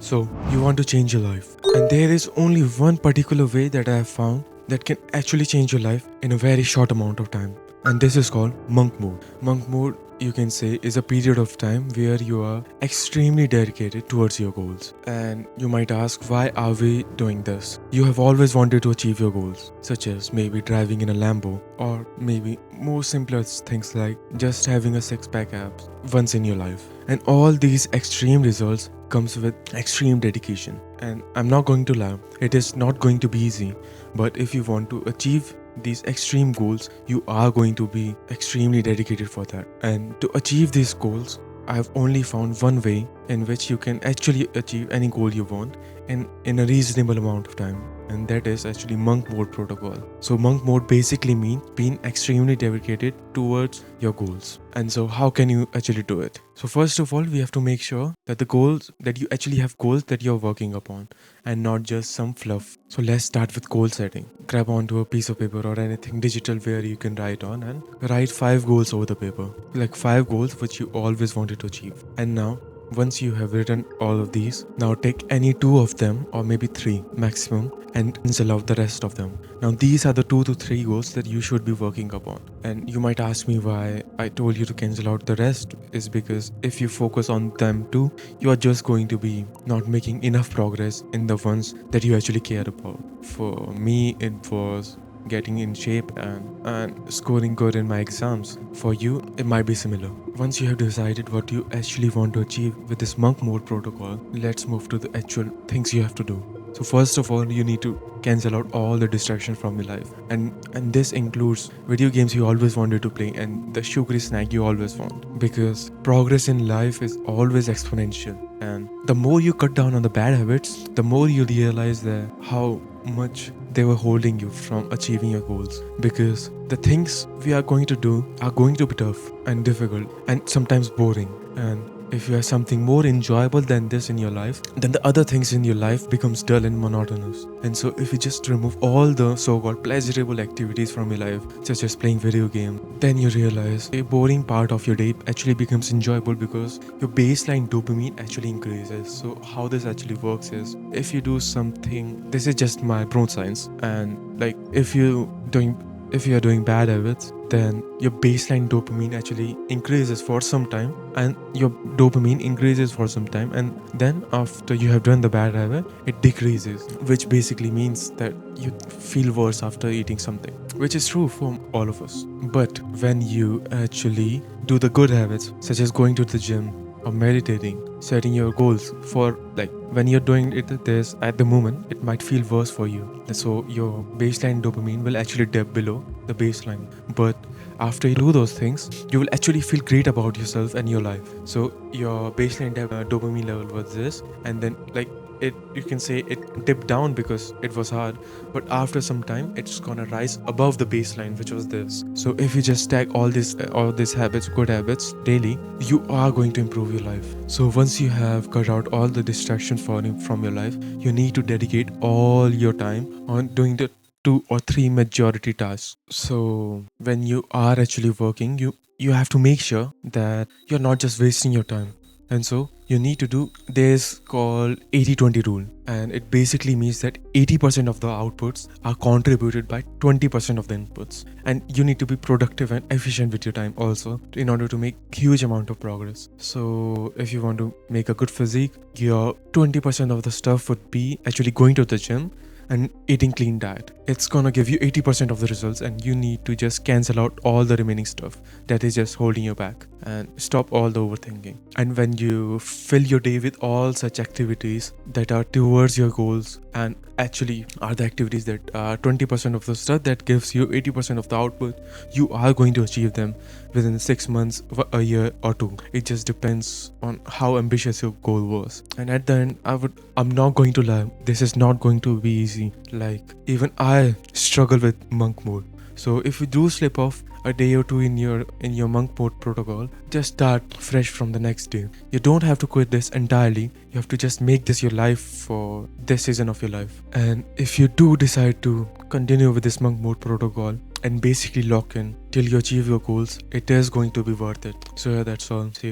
So, you want to change your life, and there is only one particular way that I have found that can actually change your life in a very short amount of time, and this is called monk mode. Monk mode, you can say, is a period of time where you are extremely dedicated towards your goals. And you might ask, why are we doing this? You have always wanted to achieve your goals, such as maybe driving in a Lambo, or maybe more simpler things like just having a six-pack abs once in your life. And all these extreme results comes with extreme dedication. And I'm not going to lie, it is not going to be easy, but if you want to achieve these extreme goals, you are going to be extremely dedicated for that. And to achieve these goals, I have only found one way in which you can actually achieve any goal you want in a reasonable amount of time, and that is actually monk mode protocol. So monk mode basically means being extremely dedicated towards your goals. And so how can you actually do it? So first of all, we have to make sure that the goals that you actually have goals that you're working upon and not just some fluff. So let's start with goal setting. Grab onto a piece of paper or anything digital where you can write on and write 5 goals over the paper, like 5 goals which you always wanted to achieve. And now once you have written all of these, now take any 2 of them or maybe 3 maximum and cancel out the rest of them. Now these are the 2 to 3 goals that you should be working upon. And you might ask me why I told you to cancel out the rest is because if you focus on them too, you are just going to be not making enough progress in the ones that you actually care about. For me, it was getting in shape and scoring good in my exams. For you, it might be similar. Once you have decided what you actually want to achieve with this monk mode protocol, let's move to the actual things you have to do. So first of all, you need to cancel out all the distractions from your life, and this includes video games you always wanted to play and the sugary snack you always want, because progress in life is always exponential, and the more you cut down on the bad habits, the more you realize that how much they were holding you from achieving your goals. Because the things we are going to do are going to be tough and difficult and sometimes boring, and if you have something more enjoyable than this in your life, then the other things in your life becomes dull and monotonous. And so if you just remove all the so-called pleasurable activities from your life, such as playing video game, then you realize a boring part of your day actually becomes enjoyable because your baseline dopamine actually increases. So how this actually works is, if you do something, this is just my bro science, and like if you are doing bad habits, then your baseline dopamine actually increases for some time, and your dopamine increases for some time, and then after you have done the bad habit, it decreases, which basically means that you feel worse after eating something, which is true for all of us. But when you actually do the good habits, such as going to the gym or meditating, setting your goals for, like, when you're doing this at the moment, it might feel worse for you. So your baseline dopamine will actually dip below the baseline. But after you do those things, you will actually feel great about yourself and your life. So your baseline dopamine level was this, and then you can say it dipped down because it was hard, but after some time it's gonna rise above the baseline, which was this. So if you just stack all these habits, good habits, daily, you are going to improve your life. So once you have cut out all the distractions from your life, you need to dedicate all your time on doing the 2 or 3 majority tasks. So when you are actually working, you have to make sure that you're not just wasting your time. And so you need to do this called 80-20 rule, and it basically means that 80% of the outputs are contributed by 20% of the inputs, and you need to be productive and efficient with your time also in order to make huge amount of progress. So if you want to make a good physique, your 20% of the stuff would be actually going to the gym and eating clean diet. It's gonna give you 80% of the results, and you need to just cancel out all the remaining stuff that is just holding you back, and stop all the overthinking. And when you fill your day with all such activities that are towards your goals and actually are the activities that are 20% of the stuff that gives you 80% of the output, you are going to achieve them within 6 months, a year or 2. It just depends on how ambitious your goal was. And at the end, I'm not going to lie, this is not going to be easy. Like, even I struggle with monk mode. So if you do slip off a day or 2 in your monk mode protocol, just start fresh from the next day. You don't have to quit this entirely. You have to just make this your life for this season of your life. And if you do decide to continue with this monk mode protocol and basically lock in till you achieve your goals, it is going to be worth it. So yeah, that's all. See ya.